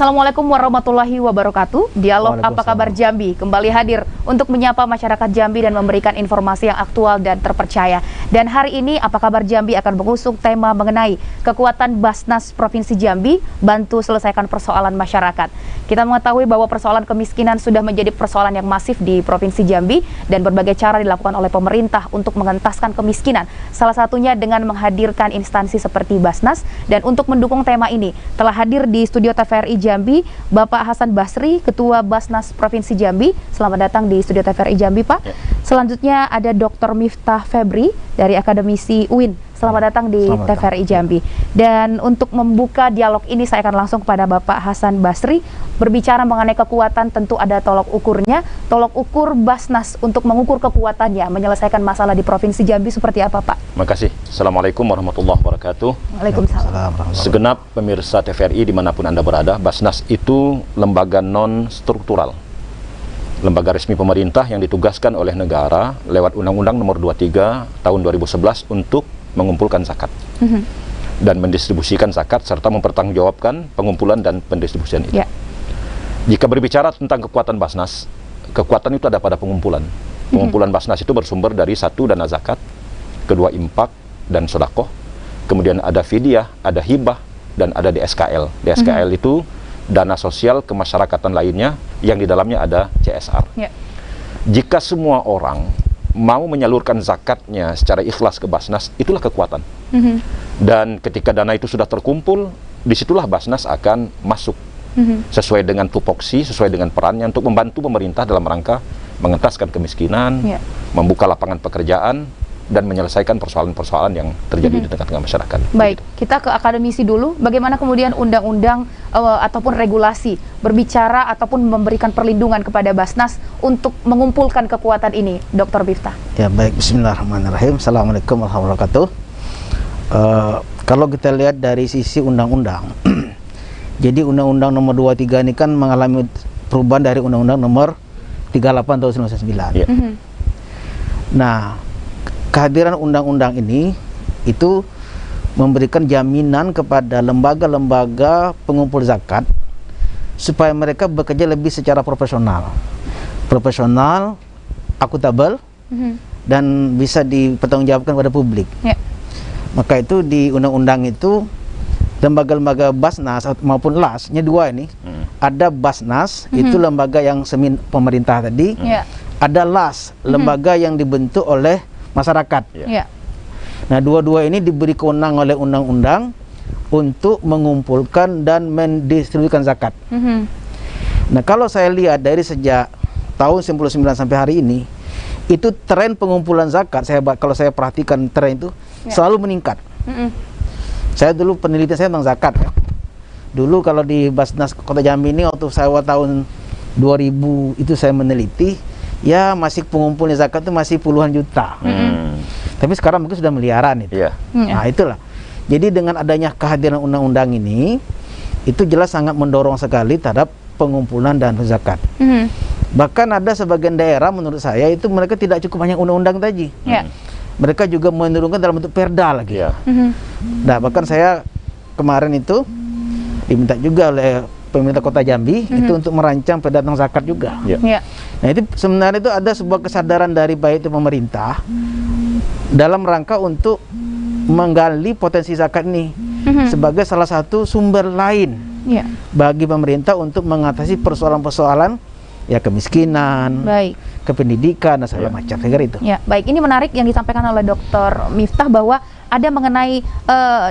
Assalamualaikum warahmatullahi wabarakatuh. Dialog Apa Kabar Jambi kembali hadir untuk menyapa masyarakat Jambi dan memberikan informasi yang aktual dan terpercaya. Dan hari ini Apa Kabar Jambi akan mengusung tema mengenai kekuatan Basnas Provinsi Jambi, bantu selesaikan persoalan masyarakat. Kita mengetahui bahwa persoalan kemiskinan sudah menjadi persoalan yang masif di Provinsi Jambi dan berbagai cara dilakukan oleh pemerintah untuk mengentaskan kemiskinan. Salah satunya dengan menghadirkan instansi seperti Basnas. Dan untuk mendukung tema ini telah hadir di studio TVRI Jambi Bapak Hasan Basri, Ketua Basnas Provinsi Jambi. Selamat datang di studio TVRI Jambi, Pak. Ya. Selanjutnya ada Dr. Miftah Febri dari Akademisi UIN. Selamat datang di TVRI Jambi. Dan untuk membuka dialog ini saya akan langsung kepada Bapak Hasan Basri. Berbicara mengenai kekuatan, tentu ada tolok ukurnya. Tolok ukur Basnas untuk mengukur kekuatannya menyelesaikan masalah di Provinsi Jambi seperti apa, Pak? Terima kasih. Assalamualaikum warahmatullahi wabarakatuh. Waalaikumsalam. Segenap pemirsa TVRI dimanapun Anda berada, Basnas itu lembaga non-struktural, lembaga resmi pemerintah yang ditugaskan oleh negara lewat Undang-Undang Nomor 23 Tahun 2011 untuk mengumpulkan zakat dan mendistribusikan zakat serta mempertanggungjawabkan pengumpulan dan pendistribusian itu. Ya. Jika berbicara tentang kekuatan Basnas, kekuatan itu ada pada pengumpulan. Pengumpulan Basnas itu bersumber dari satu, dana zakat, kedua infak dan sedekah, kemudian ada fidyah, ada hibah, dan ada DSKL. DSKL itu dana sosial kemasyarakatan lainnya yang di dalamnya ada CSR. Ya. Jika semua orang mau menyalurkan zakatnya secara ikhlas ke Basnas, itulah kekuatan. Dan ketika dana itu sudah terkumpul, disitulah Basnas akan masuk sesuai dengan tupoksi, sesuai dengan perannya untuk membantu pemerintah dalam rangka mengentaskan kemiskinan, membuka lapangan pekerjaan, dan menyelesaikan persoalan-persoalan yang terjadi di tengah-tengah masyarakat. Baik, kita ke akademisi dulu. Bagaimana kemudian undang-undang ataupun regulasi berbicara ataupun memberikan perlindungan kepada Basnas untuk mengumpulkan kekuatan ini, Dr. Miftah? Ya, baik. Bismillahirrahmanirrahim. Assalamualaikum warahmatullahi wabarakatuh. Kalau kita lihat dari sisi undang-undang, jadi Undang-Undang Nomor 23 ini kan mengalami perubahan dari Undang-Undang Nomor 38 tahun 1999. Ya. Nah, kehadiran undang-undang ini itu memberikan jaminan kepada lembaga-lembaga pengumpul zakat supaya mereka bekerja lebih secara profesional, akuntabel, dan bisa dipertanggungjawabkan pada publik. Ya. Maka itu di undang-undang itu lembaga-lembaga Basnas maupun LAS-nya dua ini, ada Basnas itu lembaga yang semi pemerintah tadi, ada LAS lembaga yang dibentuk oleh masyarakat. Nah, dua-dua ini diberi kewenangan oleh undang-undang untuk mengumpulkan dan mendistribusikan zakat. Nah, kalau saya lihat dari sejak tahun 99 sampai hari ini, itu tren pengumpulan zakat, kalau saya perhatikan tren itu selalu meningkat. Saya dulu penelitian saya tentang zakat. Dulu kalau di Basnas Kota Jambi ini waktu saya tahun 2000 itu saya meneliti, ya masih pengumpulnya zakat itu masih puluhan juta. Tapi sekarang mungkin sudah miliaran itu. Nah, itulah. Jadi dengan adanya kehadiran undang-undang ini, itu jelas sangat mendorong sekali terhadap pengumpulan dan zakat. Bahkan ada sebagian daerah menurut saya itu mereka tidak cukup hanya undang-undang tadi. Mereka juga menurunkan dalam bentuk perda lagi. Nah, bahkan saya kemarin itu diminta juga oleh pemerintah Kota Jambi itu untuk merancang perda tentang zakat juga. Nah, itu sebenarnya itu ada sebuah kesadaran dari baik itu pemerintah dalam rangka untuk menggali potensi zakat ini sebagai salah satu sumber lain bagi pemerintah untuk mengatasi persoalan-persoalan kemiskinan, kependidikan dan segala macam. Saya kira itu. Ya, baik. Ini menarik yang disampaikan oleh Dr. Miftah bahwa ada mengenai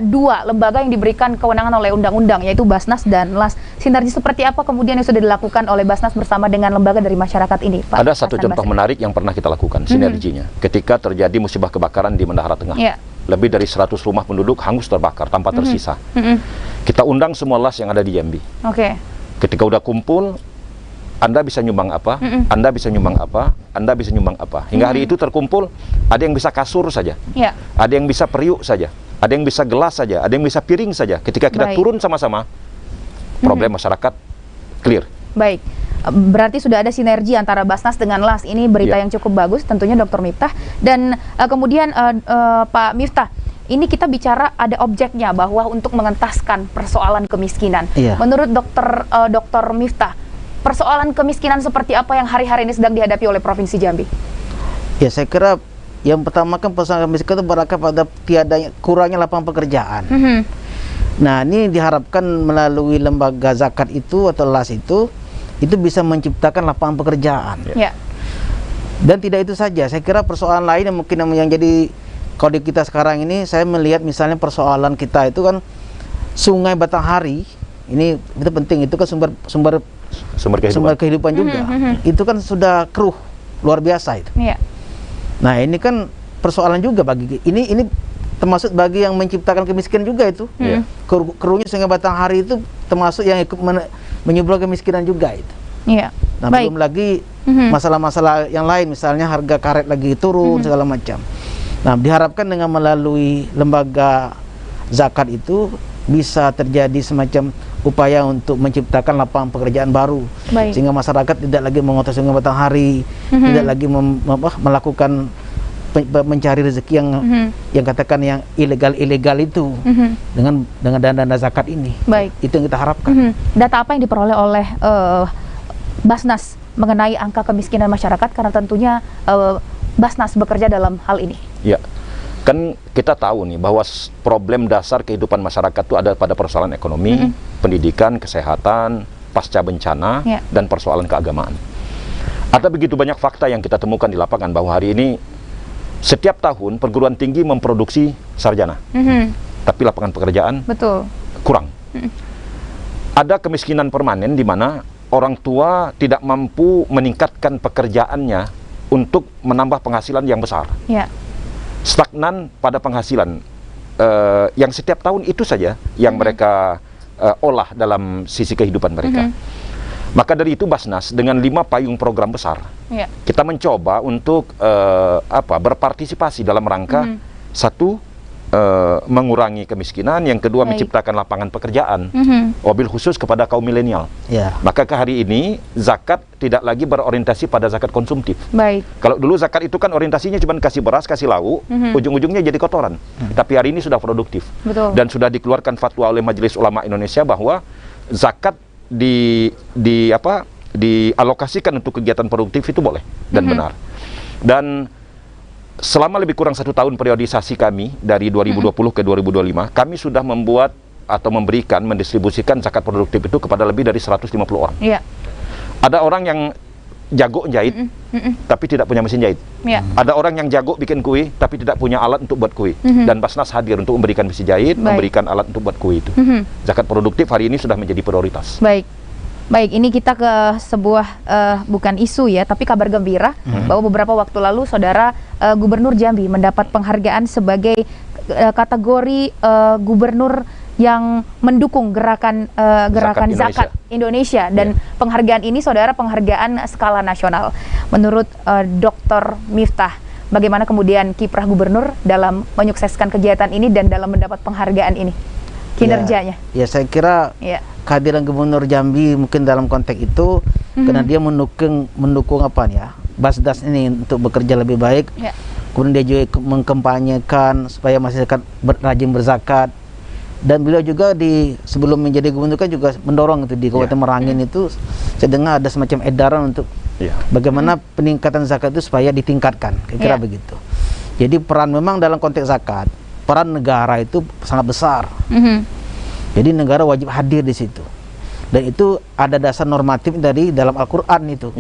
dua lembaga yang diberikan kewenangan oleh undang-undang, yaitu Basnas dan LAS. Sinergi seperti apa kemudian yang sudah dilakukan oleh Basnas bersama dengan lembaga dari masyarakat ini, Pak? Ada satu contoh menarik yang pernah kita lakukan, sinerginya. Ketika terjadi musibah kebakaran di Mendahara Tengah, lebih dari 100 rumah penduduk hangus terbakar tanpa tersisa. Kita undang semua LAS yang ada di Jambi. Ketika udah kumpul, Anda bisa nyumbang apa, Anda bisa nyumbang apa, Anda bisa nyumbang apa. Hingga hari itu terkumpul, ada yang bisa kasur saja, ada yang bisa periuk saja, ada yang bisa gelas saja, ada yang bisa piring saja. Ketika kita turun sama-sama, problem masyarakat clear. Baik, berarti sudah ada sinergi antara Basnas dengan LAS. Ini berita yang cukup bagus tentunya, Dr. Miftah. Dan kemudian Pak Miftah, ini kita bicara ada objeknya bahwa untuk mengentaskan persoalan kemiskinan. Iya. Menurut Dr. Miftah, persoalan kemiskinan seperti apa yang hari-hari ini sedang dihadapi oleh Provinsi Jambi? Ya, saya kira yang pertama kan persoalan kemiskinan itu berakar pada kurangnya lapangan pekerjaan. Nah, ini diharapkan melalui lembaga zakat itu atau LAS itu bisa menciptakan lapangan pekerjaan. Ya. Dan tidak itu saja, saya kira persoalan lain yang mungkin yang jadi kalau di kita sekarang ini, saya melihat misalnya persoalan kita itu kan Sungai Batanghari, ini itu penting, itu kan sumber kehidupan juga. Itu kan sudah keruh luar biasa itu. Ya. Nah, ini kan persoalan juga bagi ini termasuk bagi yang menciptakan kemiskinan juga itu. Keruhnya Sungai Batanghari itu termasuk yang ikut menyebabkan kemiskinan juga itu. Iya. Nah, belum lagi masalah-masalah yang lain, misalnya harga karet lagi turun segala macam. Nah, diharapkan dengan melalui lembaga zakat itu bisa terjadi semacam upaya untuk menciptakan lapangan pekerjaan baru. Sehingga masyarakat tidak lagi mengotor Sungai Batanghari, tidak lagi melakukan mencari rezeki yang katakan yang ilegal itu dengan dana zakat ini. Itu yang kita harapkan. Data apa yang diperoleh oleh Basnas mengenai angka kemiskinan masyarakat, karena tentunya Basnas bekerja dalam hal ini? Ya, kan kita tahu nih bahwa problem dasar kehidupan masyarakat itu ada pada persoalan ekonomi, pendidikan, kesehatan, pasca bencana, dan persoalan keagamaan. Ada begitu banyak fakta yang kita temukan di lapangan bahwa hari ini setiap tahun perguruan tinggi memproduksi sarjana, tapi lapangan pekerjaan kurang. Ada kemiskinan permanen di mana orang tua tidak mampu meningkatkan pekerjaannya untuk menambah penghasilan yang besar. Stagnan pada penghasilan yang setiap tahun itu saja yang mereka olah dalam sisi kehidupan mereka. Maka dari itu Basnas dengan 5 payung program besar, kita mencoba untuk berpartisipasi dalam rangka satu, mengurangi kemiskinan, yang kedua menciptakan lapangan pekerjaan, wabil khusus kepada kaum milenial. Maka ke hari ini zakat tidak lagi berorientasi pada zakat konsumtif. Kalau dulu zakat itu kan orientasinya cuma kasih beras, kasih lauk, ujung-ujungnya jadi kotoran. Tapi hari ini sudah produktif. Dan sudah dikeluarkan fatwa oleh Majelis Ulama Indonesia bahwa zakat dialokasikan untuk kegiatan produktif itu boleh dan benar. Dan selama lebih kurang 1 tahun periodisasi kami dari 2020 ke 2025, kami sudah membuat atau mendistribusikan zakat produktif itu kepada lebih dari 150 orang. Ada orang yang jago jahit, tapi tidak punya mesin jahit. Ada orang yang jago bikin kue, tapi tidak punya alat untuk buat kue. Dan Basnas hadir untuk memberikan mesin jahit, memberikan alat untuk buat kue itu. Zakat produktif hari ini sudah menjadi prioritas. Baik, ini kita ke sebuah bukan isu ya, tapi kabar gembira bahwa beberapa waktu lalu Saudara Gubernur Jambi mendapat penghargaan sebagai kategori gubernur yang mendukung gerakan zakat Indonesia. Dan penghargaan ini Saudara penghargaan skala nasional. Menurut Dr. Miftah, bagaimana kemudian kiprah gubernur dalam menyukseskan kegiatan ini dan dalam mendapat penghargaan ini, kinerjanya? Ya, saya kira kehadiran Gubernur Jambi mungkin dalam konteks itu karena dia mendukung Basnas ini untuk bekerja lebih baik. Kemudian dia juga mengkampanyekan supaya masyarakat rajin berzakat. Dan beliau juga sebelum menjadi gubernur kan juga mendorong itu di Kabupaten Merangin itu, saya dengar ada semacam edaran untuk bagaimana peningkatan zakat itu supaya ditingkatkan, kira-kira begitu. Jadi peran memang dalam konteks zakat, peran negara itu sangat besar. Jadi negara wajib hadir di situ. Dan itu ada dasar normatif dari dalam Al-Quran itu.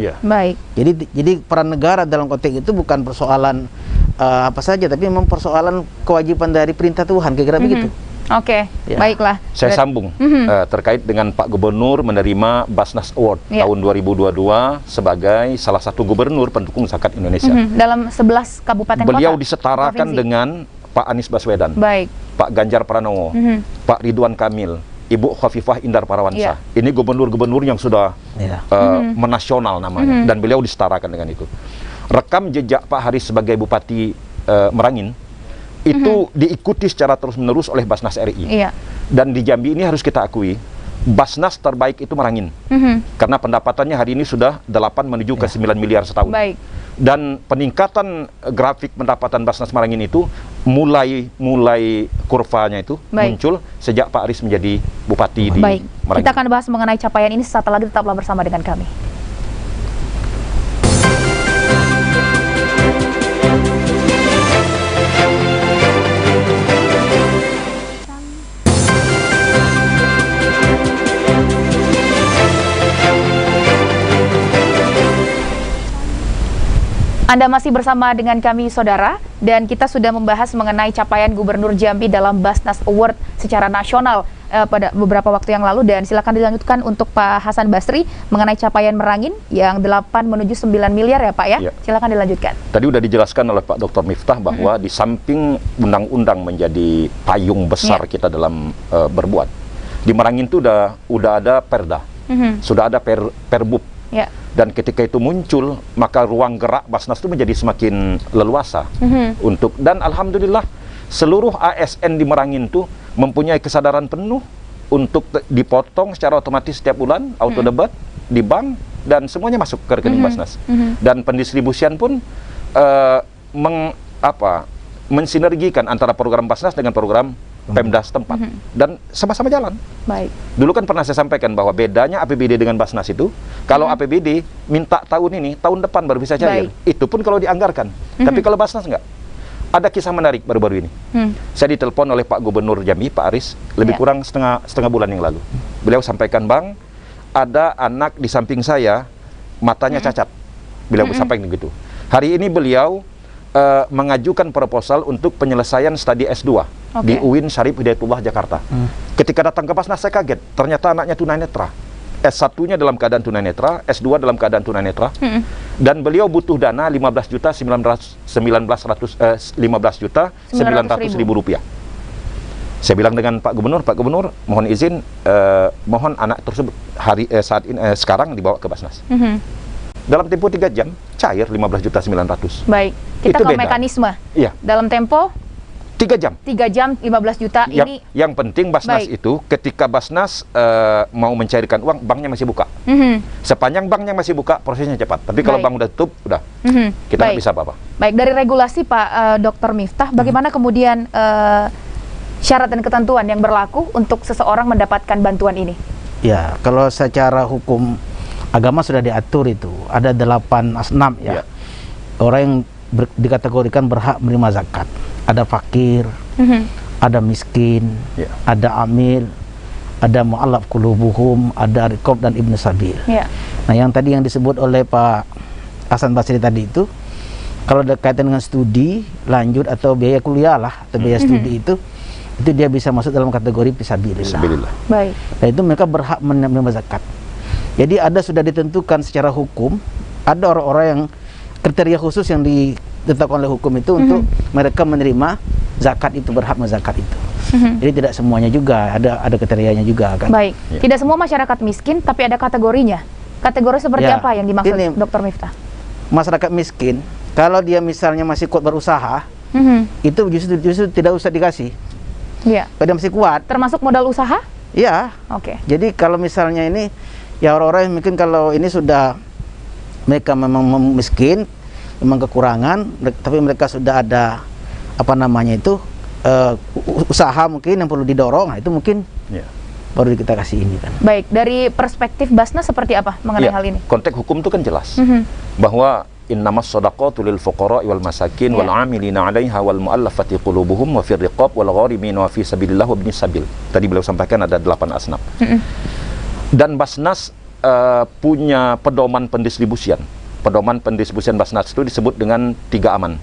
Jadi peran negara dalam konteks itu bukan persoalan apa saja, tapi memang persoalan kewajiban dari perintah Tuhan, kira-kira begitu. Baiklah. Saya sambung terkait dengan Pak Gubernur menerima Basnas Award tahun 2022 sebagai salah satu gubernur pendukung zakat Indonesia. Dalam 11 kabupaten kota. Beliau disetarakan dengan Pak Anies Baswedan, Pak Ganjar Pranowo, Pak Ridwan Kamil, Ibu Khofifah Indar Parawansa. Ini gubernur-gubernur yang sudah menasional namanya, dan beliau disetarakan dengan itu. Rekam jejak Pak Haris sebagai Bupati Merangin itu diikuti secara terus-menerus oleh Basnas RI. Dan di Jambi ini harus kita akui, Basnas terbaik itu Merangin. Karena pendapatannya hari ini sudah 8 menuju ke 9 miliar setahun. Dan peningkatan grafik pendapatan Basnas Merangin itu mulai kurvanya itu Baik. muncul sejak Pak Aris menjadi bupati di Baik, Merangin. kita akan bahas mengenai capaian ini sesaat lagi, tetaplah bersama dengan kami. Anda masih bersama dengan kami, saudara, dan kita sudah membahas mengenai capaian Gubernur Jambi dalam Basnas Award secara nasional pada beberapa waktu yang lalu, dan silakan dilanjutkan untuk Pak Hasan Basri mengenai capaian Merangin yang 8 menuju 9 miliar ya Pak ya. Ya. Silakan dilanjutkan. Tadi udah dijelaskan oleh Pak Dr. Miftah bahwa di samping undang-undang menjadi payung besar kita dalam berbuat, di Merangin itu udah ada perda, sudah ada perbub. Ya. Dan ketika itu muncul, maka ruang gerak Basnas itu menjadi semakin leluasa dan alhamdulillah seluruh ASN di Merangin itu mempunyai kesadaran penuh untuk dipotong secara otomatis setiap bulan, auto debit di bank, dan semuanya masuk ke rekening Basnas. Dan pendistribusian pun mensinergikan antara program Basnas dengan program Pemda setempat, dan sama-sama jalan. Baik. Dulu kan pernah saya sampaikan bahwa bedanya APBD dengan Basnas itu, kalau APBD minta tahun ini, tahun depan baru bisa cair. Itu pun kalau dianggarkan. Tapi kalau Basnas enggak. Ada kisah menarik baru-baru ini. Saya ditelepon oleh Pak Gubernur Jambi, Pak Aris, lebih kurang setengah bulan yang lalu. Beliau sampaikan, Bang, ada anak di samping saya, matanya cacat. Beliau sampaikan begitu. Hari ini beliau mengajukan proposal untuk penyelesaian studi S2 di UIN Syarif Hidayatullah Jakarta. Ketika datang ke Basnas saya kaget, ternyata anaknya tunanetra. S1-nya dalam keadaan tunanetra, S2 dalam keadaan tunanetra, dan beliau butuh dana 15.900.000 rupiah. Saya bilang dengan Pak Gubernur, mohon izin, mohon anak tersebut sekarang dibawa ke Basnas. Dalam tempo 3 jam, cair 15.900.000. Baik, kita itu ke beda. mekanisme. Iya. Dalam tempo 3 jam. 3 jam 15 juta ini. Yang penting Basnas Baik. itu ketika Basnas mau mencairkan uang, banknya masih buka. Sepanjang banknya masih buka, prosesnya cepat. Tapi kalau Baik. bank udah tutup, udah kita nggak bisa apa-apa. Baik, dari regulasi Pak Dr. Miftah, bagaimana kemudian syarat dan ketentuan yang berlaku untuk seseorang mendapatkan bantuan ini? Ya, kalau secara hukum agama sudah diatur itu, ada 8 asnaf ya. Orang yang dikategorikan berhak menerima zakat. Ada fakir, ada miskin, ada amil, ada mu'allaf qulubuhum, ada riqab dan ibnu sabil. Nah, yang tadi yang disebut oleh Pak Hasan Basri tadi itu, kalau berkaitan dengan studi lanjut atau biaya kuliah lah, atau biaya studi itu dia bisa masuk dalam kategori fisabilillah. Baik. Dan itu mereka berhak menerima zakat. Jadi sudah ditentukan secara hukum, ada orang-orang yang kriteria khusus yang ditetapkan oleh hukum itu untuk mereka menerima zakat itu, berhak zakat itu. Jadi tidak semuanya juga, ada kriterianya juga kan. Baik, tidak semua masyarakat miskin, tapi ada kategorinya. Kategori seperti apa yang dimaksud ini, Dr. Miftah? Masyarakat miskin, kalau dia misalnya masih kuat berusaha, itu justru tidak usah dikasih. Iya. Kalau dia masih kuat. Termasuk modal usaha? Iya. Oke. Jadi kalau misalnya ini, ya orang-orang yang mungkin kalau ini sudah mereka memang miskin, memang kekurangan, tapi mereka sudah ada usaha mungkin yang perlu didorong, nah itu mungkin baru kita kasih ini kan. Baik, dari perspektif Basnas seperti apa mengenai hal ini? Konteks hukum itu kan jelas bahwa innamas shadaqatu lil fuqara wal masakin wal 'amilina 'alaiha wal mu'allafati qulubuhum wa fir riqab wal gharimin wa fi sabilillah wa ibnis sabil. Tadi beliau sampaikan ada 8 asnaf. Dan Basnas punya pedoman pendistribusian. Pedoman pendistribusian Basnas itu disebut dengan 3 aman.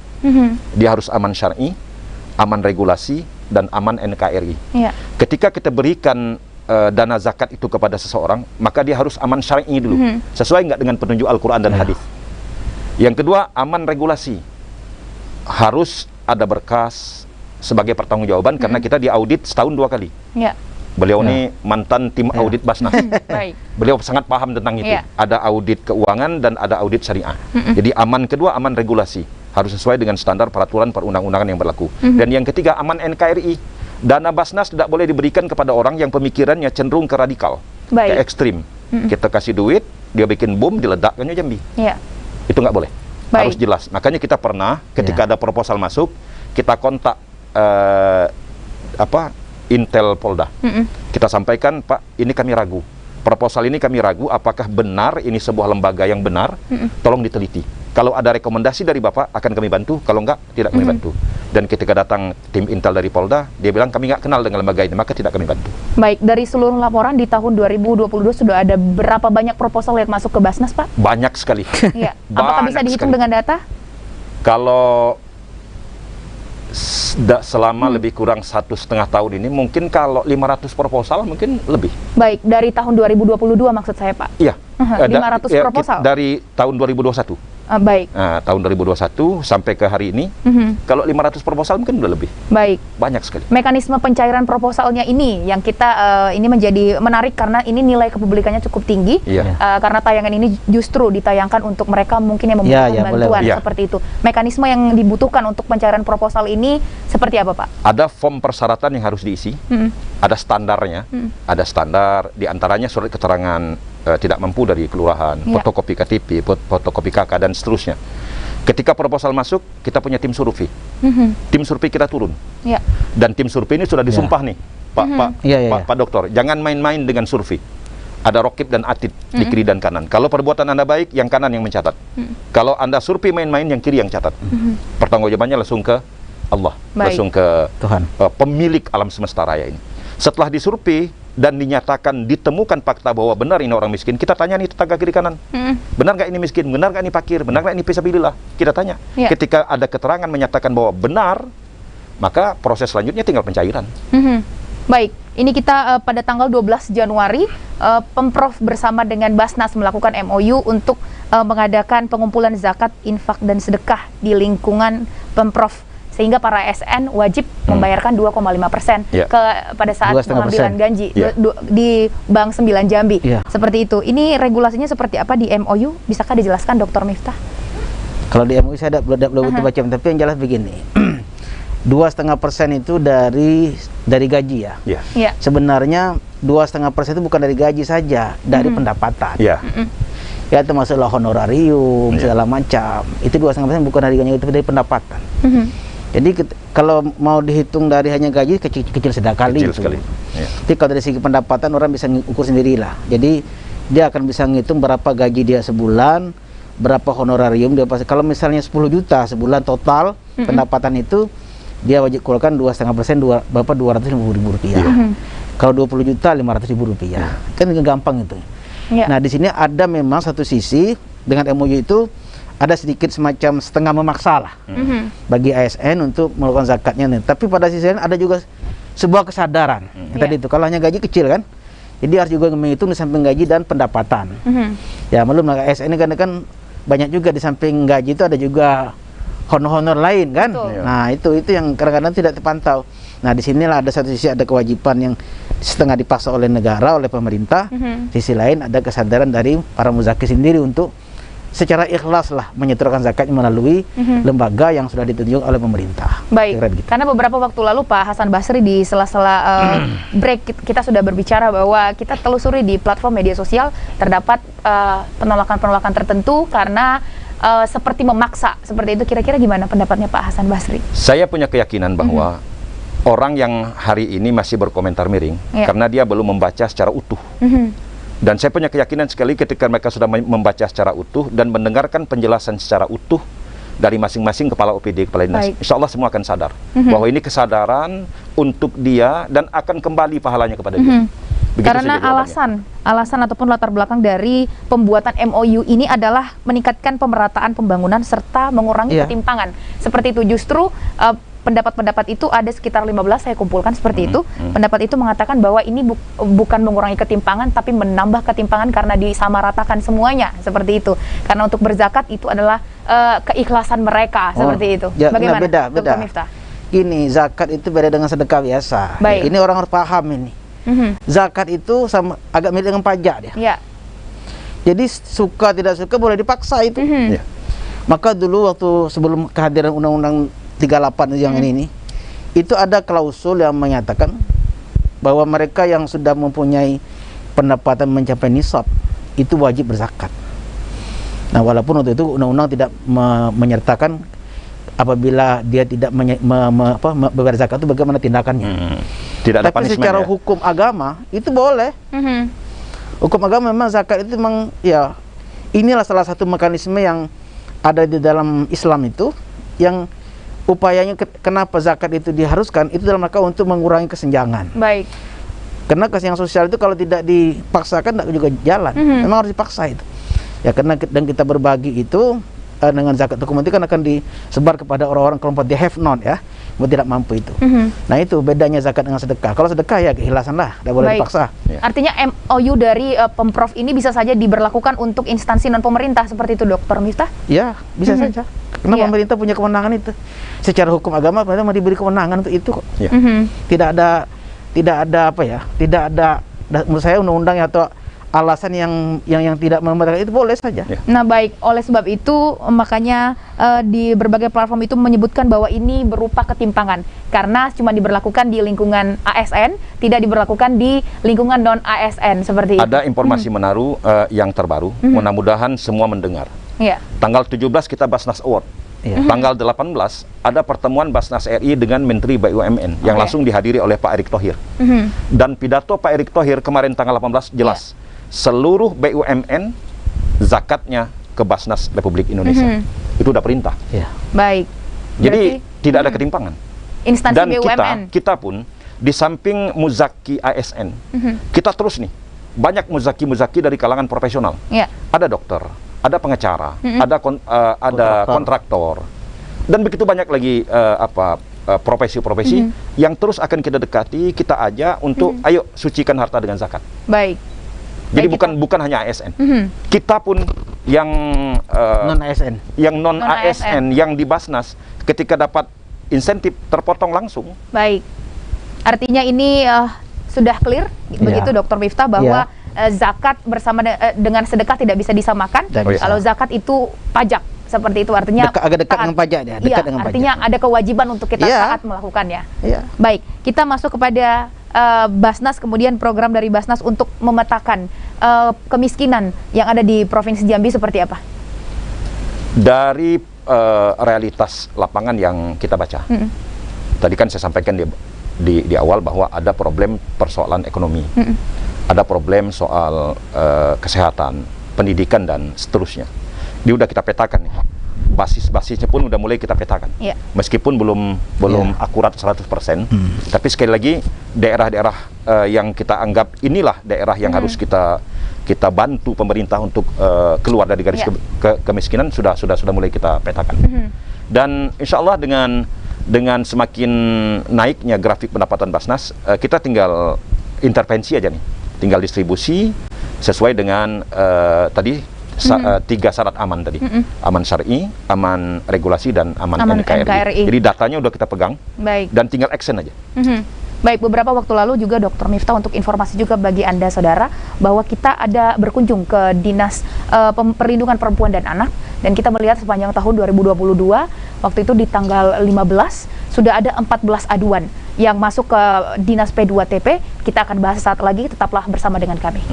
Dia harus aman syar'i, aman regulasi, dan aman NKRI. Ketika kita berikan dana zakat itu kepada seseorang, maka dia harus aman syar'i dulu. Sesuai nggak dengan petunjuk Al-Quran dan hadis. Yang kedua, aman regulasi. Harus ada berkas sebagai pertanggungjawaban karena kita diaudit setahun 2 kali. Beliau ini mantan tim audit Basnas. Beliau sangat paham tentang itu. Ada audit keuangan dan ada audit syariah. Jadi aman kedua, aman regulasi. Harus sesuai dengan standar peraturan perundang-undangan yang berlaku. Dan yang ketiga, aman NKRI. Dana Basnas tidak boleh diberikan kepada orang yang pemikirannya cenderung ke radikal, ke ekstrim. Kita kasih duit, dia bikin bom, diledakkannya Jambi. Itu nggak boleh. Harus jelas. Makanya kita pernah ketika ada proposal masuk, kita kontak Intel Polda. Kita sampaikan, Pak, ini kami ragu. Proposal ini kami ragu apakah benar ini sebuah lembaga yang benar. Tolong diteliti. Kalau ada rekomendasi dari Bapak akan kami bantu, kalau enggak tidak kami bantu. Dan ketika datang tim Intel dari Polda, dia bilang kami nggak kenal dengan lembaga ini, maka tidak kami bantu. Baik, dari seluruh laporan di tahun 2022 sudah ada berapa banyak proposal yang masuk ke Basnas, Pak? Banyak sekali. Iya. Apakah bisa dihitung dengan data? Kalau selama lebih kurang 1,5 tahun ini, mungkin kalau 500 proposal mungkin lebih. Baik, dari tahun 2022 maksud saya, Pak? Iya. 500 proposal? Dari tahun 2021. Baik. Nah, tahun 2021 sampai ke hari ini, kalau 500 proposal mungkin udah lebih. Baik. Banyak sekali. Mekanisme pencairan proposalnya ini yang kita ini menjadi menarik karena ini nilai kepublikannya cukup tinggi. Iya. Karena tayangan ini justru ditayangkan untuk mereka mungkin yang membutuhkan bantuan seperti itu. Mekanisme yang dibutuhkan untuk pencairan proposal ini seperti apa, Pak? Ada form persyaratan yang harus diisi. Ada standarnya. Ada standar, diantaranya surat keterangan tidak mampu dari kelurahan, fotokopi KTP, fotokopi KK, dan seterusnya. Ketika proposal masuk, kita punya tim survei. Tim survei kita turun. Dan tim survei ini sudah disumpah nih, Pak Dokter, jangan main-main dengan survei. Ada rokib dan atid di kiri dan kanan. Kalau perbuatan Anda baik, yang kanan yang mencatat. Kalau Anda survei main-main, yang kiri yang catat. Pertanggungjawabannya langsung ke Allah, langsung ke Tuhan, pemilik alam semesta raya ini. Setelah disurvei dan dinyatakan ditemukan fakta bahwa benar ini orang miskin, kita tanya nih tetangga kiri kanan, benar nggak ini miskin, benar nggak ini fakir, benar nggak ini fisabilillah, kita tanya. Ketika ada keterangan menyatakan bahwa benar, maka proses selanjutnya tinggal pencairan. Baik, ini kita pada tanggal 12 Januari Pemprov bersama dengan Basnas melakukan MOU untuk mengadakan pengumpulan zakat, infak dan sedekah di lingkungan Pemprov, sehingga para ASN wajib membayarkan 2,5% pada saat pengambilan gaji di Bank 9 Jambi. Seperti itu. Ini regulasinya seperti apa di MOU? Bisakah dijelaskan, Dr. Miftah? Kalau di MOU saya belum baca, tapi yang jelas begini. 2,5% itu dari gaji ya. Sebenarnya 2,5% itu bukan dari gaji saja, dari pendapatan. Ya, termasuklah honorarium segala macam. Itu 2,5% bukan dari gaji, itu dari pendapatan. Jadi kalau mau dihitung dari hanya gaji, kecil sekali. Jadi kalau dari segi pendapatan orang bisa ukur sendirilah. Jadi dia akan bisa ngitung berapa gaji dia sebulan, berapa honorarium dia pasti. Kalau misalnya 10 juta sebulan total pendapatan itu, dia wajib keluarkan 2,5%, berapa 250.000 rupiah. Kalau 20 juta 500.000 rupiah. Kan gampang itu. Nah, di sini ada memang satu sisi dengan MOU itu ada sedikit semacam setengah memaksa lah bagi ASN untuk melakukan zakatnya. Tapi pada sisi lain ada juga sebuah kesadaran yang tadi itu, kalau hanya gaji kecil kan, jadi harus juga menghitung di samping gaji dan pendapatan. Ya maklum lah, ASN ini kan banyak juga di samping gaji itu ada juga honor-honor lain kan. Nah itu yang kadang-kadang tidak terpantau. Nah disinilah ada satu sisi ada kewajiban yang setengah dipaksa oleh negara, oleh pemerintah. Sisi lain ada kesadaran dari para muzaki sendiri untuk secara ikhlas lah menyetorkan zakatnya melalui lembaga yang sudah ditunjuk oleh pemerintah. Baik, karena beberapa waktu lalu Pak Hasan Basri di sela-sela break kita sudah berbicara bahwa kita telusuri di platform media sosial terdapat penolakan-penolakan tertentu karena seperti memaksa, seperti itu. Kira-kira gimana pendapatnya Pak Hasan Basri? Saya punya keyakinan bahwa orang yang hari ini masih berkomentar miring karena dia belum membaca secara utuh. Dan saya punya keyakinan sekali ketika mereka sudah membaca secara utuh dan mendengarkan penjelasan secara utuh dari masing-masing kepala OPD, kepala dinas, insya Allah semua akan sadar bahwa ini kesadaran untuk dia dan akan kembali pahalanya kepada dia. Karena alasan ataupun latar belakang dari pembuatan MOU ini adalah meningkatkan pemerataan pembangunan serta mengurangi ketimpangan. Seperti itu, justru pendapat-pendapat itu ada sekitar 15 saya kumpulkan seperti itu. Pendapat itu mengatakan bahwa ini bukan mengurangi ketimpangan tapi menambah ketimpangan karena disamaratakan semuanya, seperti itu. Karena untuk berzakat itu adalah keikhlasan mereka, seperti itu. Bagaimana Dr. Miftah? Gini, zakat itu beda dengan sedekah biasa. Ini orang harus paham ini. Zakat itu sama agak mirip dengan pajak dia. Jadi suka tidak suka boleh dipaksa itu. Maka dulu waktu sebelum kehadiran Undang-Undang 38 yang ini itu ada klausul yang menyatakan bahwa mereka yang sudah mempunyai pendapatan mencapai nisab itu wajib berzakat. Nah, walaupun waktu itu undang-undang tidak menyertakan apabila dia tidak membayar zakat itu bagaimana tindakannya. Tidak ada Tapi punishment secara ya? hukum agama itu boleh. Hukum agama memang zakat itu memang ya inilah salah satu mekanisme yang ada di dalam Islam itu yang upayanya kenapa zakat itu diharuskan itu dalam rangka untuk mengurangi kesenjangan. Baik. Karena kesenjangan sosial itu kalau tidak dipaksakan tidak juga jalan. Memang harus dipaksa itu. Ya karena dan kita berbagi itu dengan zakat hukum itu kan akan disebar kepada orang-orang kelompok the have not ya, yang tidak mampu itu. Nah itu bedanya zakat dengan sedekah. Kalau sedekah ya keikhlasan lah, tidak boleh Baik. dipaksa. Ya. Artinya MOU dari Pemprov ini bisa saja diberlakukan untuk instansi non pemerintah seperti itu, Dr. Miftah? Ya bisa saja. Karena Iya. pemerintah punya kewenangan itu. Secara hukum agama pemerintah mau diberi kewenangan untuk itu kok. Ya. Tidak ada apa ya? Tidak ada menurut saya undang-undang atau alasan yang tidak membatalkan itu boleh saja. Ya. Nah baik, oleh sebab itu makanya di berbagai platform itu menyebutkan bahwa ini berupa ketimpangan karena cuma diberlakukan di lingkungan ASN, tidak diberlakukan di lingkungan non ASN seperti itu. Ada informasi menaruh yang terbaru, mudah-mudahan semua mendengar. Ya. Tanggal 17 kita Basnas Award. Iya. Tanggal 18 ada pertemuan Basnas RI dengan Menteri BUMN yang Oke. langsung dihadiri oleh Pak Erick Thohir. Dan pidato Pak Erick Thohir kemarin tanggal 18 jelas. Seluruh BUMN zakatnya ke Basnas Republik Indonesia. Itu udah perintah. Ya. Baik. Jadi Berarti, tidak ada ketimpangan. instansi Dan BUMN. kita pun di samping muzaki ASN, kita terus nih banyak muzaki dari kalangan profesional. Ya. Ada dokter, ada pengacara, ada kontraktor, dan begitu banyak lagi profesi-profesi yang terus akan kita dekati, kita ajak untuk ayo sucikan harta dengan zakat. Baik. Jadi Baik, bukan hanya ASN, kita pun yang Non ASN. non ASN yang di Basnas ketika dapat insentif terpotong langsung. Baik. Artinya ini sudah clear begitu Dr. Miftah bahwa zakat bersama dengan sedekah tidak bisa disamakan. Tidak bisa. Kalau zakat itu pajak seperti itu artinya agak dekat taat. dengan pajak dia, dekat Iya, dengan artinya pajak. ada kewajiban untuk kita Iya. taat melakukannya. Iya. Baik, kita masuk kepada Basnas, kemudian program dari Basnas untuk memetakan kemiskinan yang ada di Provinsi Jambi seperti apa? Dari realitas lapangan yang kita baca. Tadi kan saya sampaikan di awal bahwa ada problem persoalan ekonomi, ada problem soal kesehatan, pendidikan dan seterusnya. Ini udah kita petakan nih. Basis-basisnya pun udah mulai kita petakan. Iya. Meskipun belum akurat 100%, tapi sekali lagi daerah-daerah yang kita anggap inilah daerah yang harus kita bantu pemerintah untuk keluar dari garis kemiskinan sudah mulai kita petakan. Dan insya Allah dengan semakin naiknya grafik pendapatan Basnas, kita tinggal intervensi aja nih, tinggal distribusi sesuai dengan tadi 3 syarat aman tadi, aman syar'i, aman regulasi dan aman NKRI. Jadi datanya udah kita pegang. Baik. Dan tinggal action aja. Baik, beberapa waktu lalu juga Dr. Miftah untuk informasi juga bagi Anda saudara bahwa kita ada berkunjung ke Dinas Perlindungan Perempuan dan Anak dan kita melihat sepanjang tahun 2022 waktu itu di tanggal 15 sudah ada 14 aduan yang masuk ke Dinas P2TP. Kita akan bahas saat lagi, tetaplah bersama dengan kami.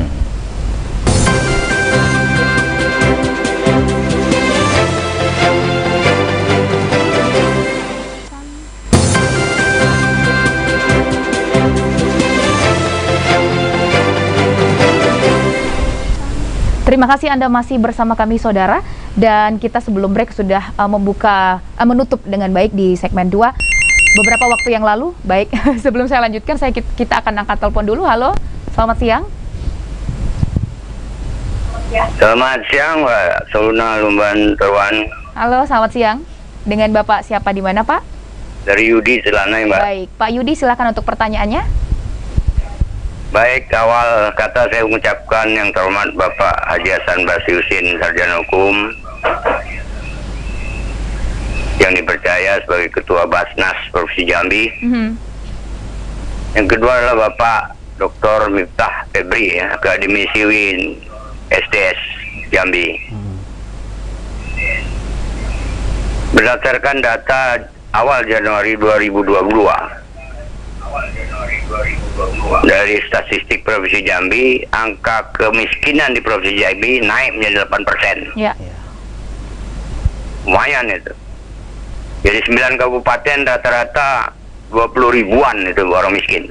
Terima kasih Anda masih bersama kami saudara, dan kita sebelum break sudah menutup dengan baik di segmen 2 beberapa waktu yang lalu. Baik, sebelum saya lanjutkan kita akan angkat telepon dulu. Halo, selamat siang. Selamat siang, Pak Sauna Lumban Terwan. Halo, selamat siang. Dengan Bapak siapa di mana, Pak? Dari Yudi Selanai, Mbak. Baik, Pak Yudi silakan untuk pertanyaannya. Baik, awal kata saya mengucapkan yang terhormat Bapak Haji Hasan Basiusin, Sarjana Hukum, yang dipercaya sebagai Ketua Basnas Provinsi Jambi. Yang kedua adalah Bapak Dr. Miftah Febri, Akademisi UIN STS Jambi. Berdasarkan data awal Januari 2022 dari statistik Provinsi Jambi, angka kemiskinan di Provinsi Jambi naik menjadi 8%. Ya. Lumayan itu. Jadi 9 kabupaten rata-rata 20 ribuan itu orang miskin.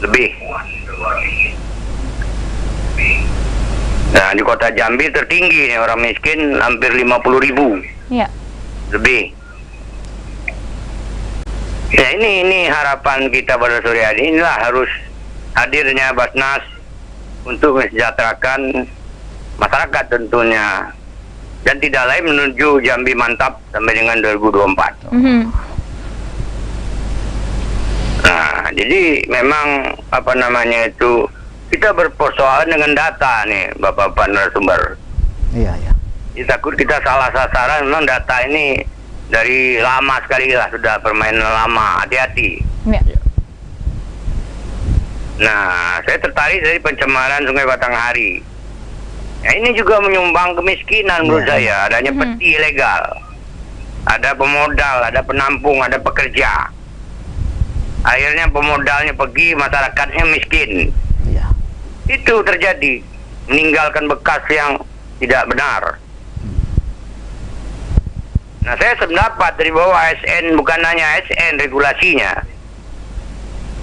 Lebih. Nah, di kota Jambi tertinggi nih orang miskin hampir 50 ribu. Ya. Lebih. Ya ini harapan kita pada sore hari inilah harus hadirnya Basnas untuk mensejahterakan masyarakat tentunya. Dan tidak lain menuju Jambi mantap sampai dengan 2024. Nah, jadi memang apa namanya itu kita berpersoalan dengan data nih, Bapak-bapak narasumber. Iya, iya. Takut kita salah sasaran. Memang data ini dari lama sekali lah, sudah permainan lama. Hati-hati. Ya. Nah, saya tertarik dari pencemaran Sungai Batanghari. Ya, ini juga menyumbang kemiskinan menurut saya. Adanya peti ilegal, ada pemodal, ada penampung, ada pekerja. Akhirnya pemodalnya pergi, masyarakatnya miskin. Iya. Itu terjadi, meninggalkan bekas yang tidak benar. Nah, saya sependapat dari bahwa ASN bukan hanya ASN regulasinya,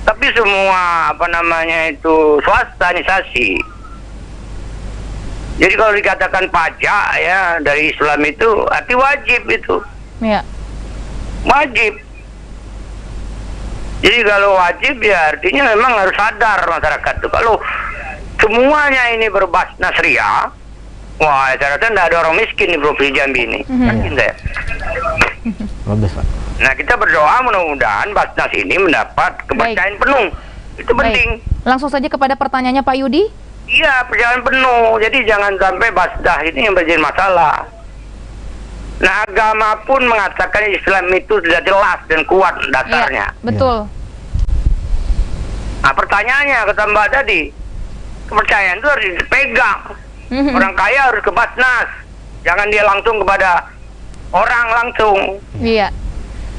tapi semua apa namanya itu swastanisasi. Jadi kalau dikatakan pajak ya dari Islam itu arti wajib itu. Ya. Wajib. Jadi kalau wajib ya artinya memang harus sadar masyarakat tuh. Kalau semuanya ini berbasnas ria, wah saya rasa tidak ada orang miskin di Provinsi Jambi ini. Yakin saya. Bagus, Pak. Nah, kita berdoa mudah-mudahan Basnas ini mendapat kepercayaan penuh. Itu penting. Langsung saja kepada pertanyaannya Pak Yudi. Iya, perjalanan penuh. Jadi jangan sampai Basdah ini yang menjadi masalah. Nah, agama pun mengatakan Islam itu sudah jelas dan kuat dasarnya. Ya, betul. Nah, pertanyaannya kata Mbak tadi, kepercayaan itu harus dipegang. Orang kaya harus ke Basnas. Jangan dia langsung kepada orang langsung. Iya.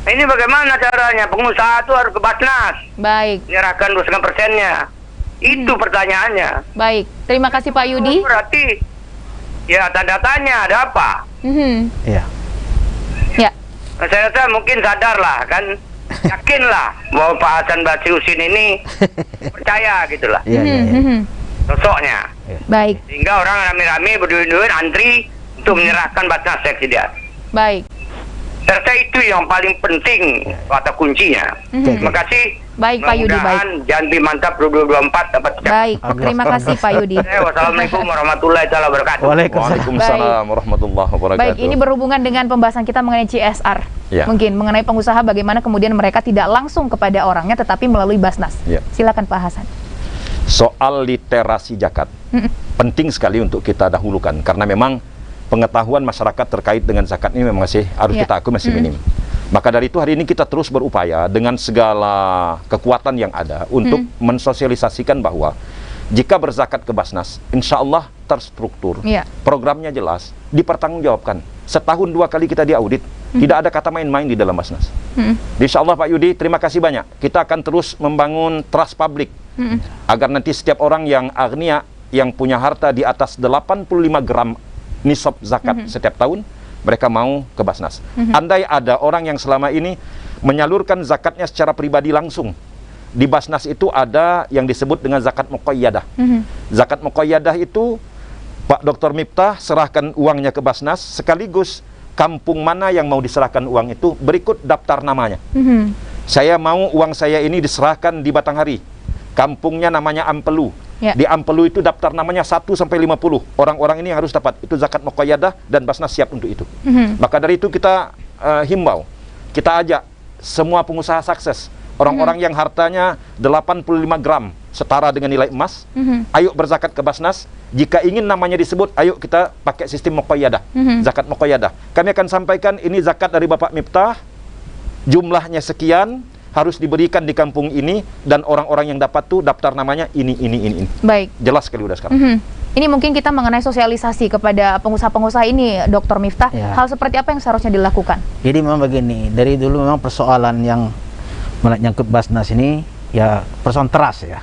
Nah, ini bagaimana caranya? Pengusaha itu harus ke Basnas. Baik. Menyerahkan 2,5%-nya. Itu pertanyaannya. Baik. Terima kasih Pak Yudi. Berarti ya tanda tanya ada apa? Iya. Ya. Nah, saya rasa mungkin sadar lah kan, yakinlah bahwa Pak Hasan Basiusin ini percaya gitulah Iya, iya, iya. sosoknya. Baik. Sehingga orang rame-rame berduyun-duyun antri untuk menyerahkan Basnas seksi dia. Baik. Saya rasa itu yang paling penting kata kuncinya. Terima kasih. Baik Pak Yudi, baik. Jambi mantap 2024 dapat. Baik. Terima kasih Pak Yudi. Wassalamualaikum warahmatullahi wabarakatuh. Waalaikumsalam warahmatullahi wabarakatuh. Baik, ini berhubungan dengan pembahasan kita mengenai CSR. Ya. Mungkin mengenai pengusaha bagaimana kemudian mereka tidak langsung kepada orangnya tetapi melalui Basnas. Ya. Silakan Pak Hasan. Soal literasi zakat penting sekali untuk kita dahulukan karena memang pengetahuan masyarakat terkait dengan zakat ini memang masih harus kita akui masih minim. Maka dari itu hari ini kita terus berupaya dengan segala kekuatan yang ada untuk mensosialisasikan bahwa jika berzakat ke Basnas, insya Allah terstruktur, programnya jelas, dipertanggungjawabkan. Setahun 2 kali kita diaudit, tidak ada kata main-main di dalam Basnas. Insya Allah Pak Yudi, terima kasih banyak. Kita akan terus membangun trust publik agar nanti setiap orang yang agnia, yang punya harta di atas 85 gram nisab zakat setiap tahun, mereka mau ke Basnas. Andai ada orang yang selama ini menyalurkan zakatnya secara pribadi langsung, di Basnas itu ada yang disebut dengan zakat muqayyadah. Zakat muqayyadah itu Pak Dr. Miftah serahkan uangnya ke Basnas, sekaligus kampung mana yang mau diserahkan uang itu berikut daftar namanya. Saya mau uang saya ini diserahkan di Batanghari, kampungnya namanya Ampelu. Di Ampelu itu daftar namanya 1 sampai 50. Orang-orang ini harus dapat. Itu zakat muqayyadah dan Basnas siap untuk itu. Maka dari itu kita himbau, kita ajak semua pengusaha sukses, orang-orang yang hartanya 85 gram setara dengan nilai emas, ayo berzakat ke Basnas. Jika ingin namanya disebut, ayo kita pakai sistem muqayyadah, zakat muqayyadah. Kami akan sampaikan ini zakat dari Bapak Miftah, jumlahnya sekian, harus diberikan di kampung ini, dan orang-orang yang dapat tuh daftar namanya ini. Baik. Jelas sekali udah sekarang. Ini mungkin kita mengenai sosialisasi kepada pengusaha-pengusaha ini, Dr. Miftah. Hal seperti apa yang seharusnya dilakukan? Jadi memang begini, dari dulu memang persoalan yang menyangkut Basnas ini ya persoalan trust ya.